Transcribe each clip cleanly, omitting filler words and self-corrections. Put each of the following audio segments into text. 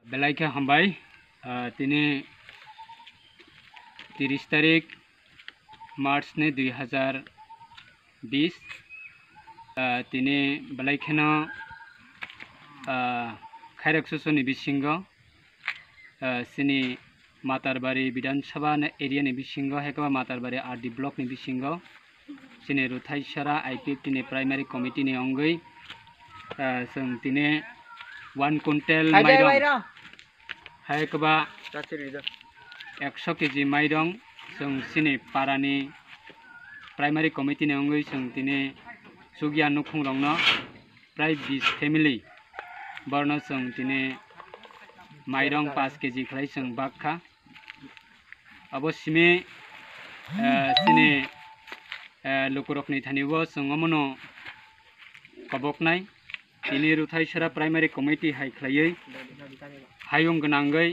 बेलाइखा हामबाय दिनै 30 तारिख मार्च ने 2020 दिनै बेलाइखानो खैरक सुसुनि बिसिंग सिनि मातारबारी विधानसभा एरिया नि बिसिंग हेकबा मातारबारी आरडी ब्लॉक नि बिसिंग सिनि रुथाइसारा आईपीएफटी नि प्राइमारी कमिटी नि अंगै जों दिनै 1 कुंटल माइरं हेकबा 100 केजि माइरं जों सिनि पारानि प्राइमारी कमिटी नि अंगै जों दिनै सुगिया नुखुंरंनो प्राय 20 फेमिली बरनो जों दिनै माइरं 5 केजि खालाय जों बाक्का अबसिमे सिनि लुकुरकनि थानिबो जों अमनो कबकनाय दिनै रुथाइसारा प्राइमारी कमिटी हाइख्लायै हायुं गोनांगै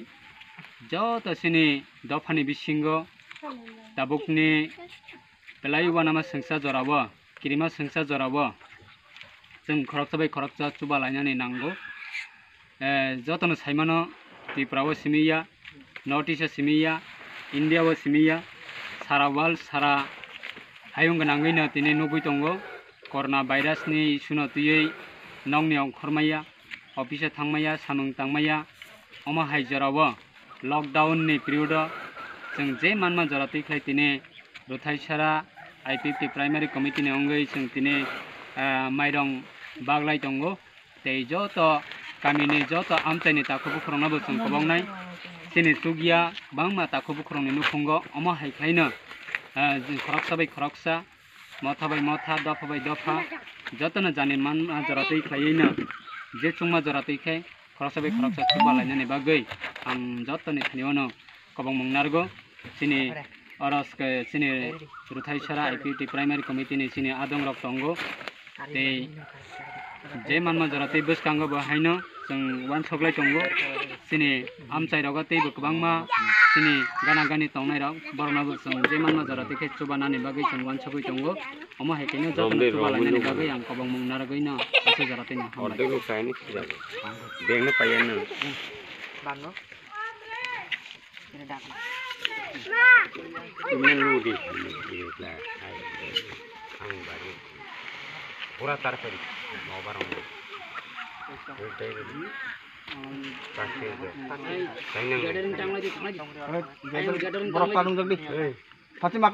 जत सिनि दफानि बिसिंगो दाबुकनि बेलायुवा नामा संसा जरावो किरिमा संसा जरावो जों खरकसा चुबा लायनानै नांगौ जतनो साइमानो त्रिपुरावो सिमिया नॉर्थ ईस्ट सिमिया इंडियावो सिमिया सारा वर्ल्ड सारा हायुं गोनांगैनो दिनै नुगै दंगो कोरोना भाइरासनि इसुनो तुयै नंनि अंखरमाया ऑफिस थांमाया सामुं थांमाया अमा हाइजरावो लॉकडाउन नि पीरियड जों जे मानमा जरातै खाय दिनै रुथाइसारा आईपीएफटी प्राइमारी कमिटी नि अंगै जों दिनै माइरं बागलाय दंगो तै जत गामिनि जत आमचाइनि ताखुबो खरंनाबो जों कबांनाय सिनि सुगिया बांमा ताखुबो खरंनि नुखुंगो अमा हाइख्लायनो जों खरकसा मथा बाय मथा दफा बाय दफा जतनो जानि मानमा जरातै खायैनो जे चुंमा जरातै खाय खरकसा चुबा लायनानै बागै आं जतनो थानिवनो कबां मंनारगो सिनि अरस के सिनि रुथाइसारा आईपीएफटी प्राइमारी कमिटी नि सिनि आदं रक दंगो ते जे मानमा जरातै बसकांगो बहायनो जों वान सगलाय दंगो सिनि आमचाइ रगतै बकबांमा सिनि गाना गानि तंनाय रक बरनाबो जों जे मानमा जरातै खाय चुबानानै बागै जों वान सगै दंगो अमा हाइखैनो जतनो चुबा लायनानै बागै आं कबां मंनारगैनो आसे जरातै न अर्धेक खायनि सिजाबो बेंनो पायानो Bano ini ludi lah ang baru pura tarperi mau barang pasti pasti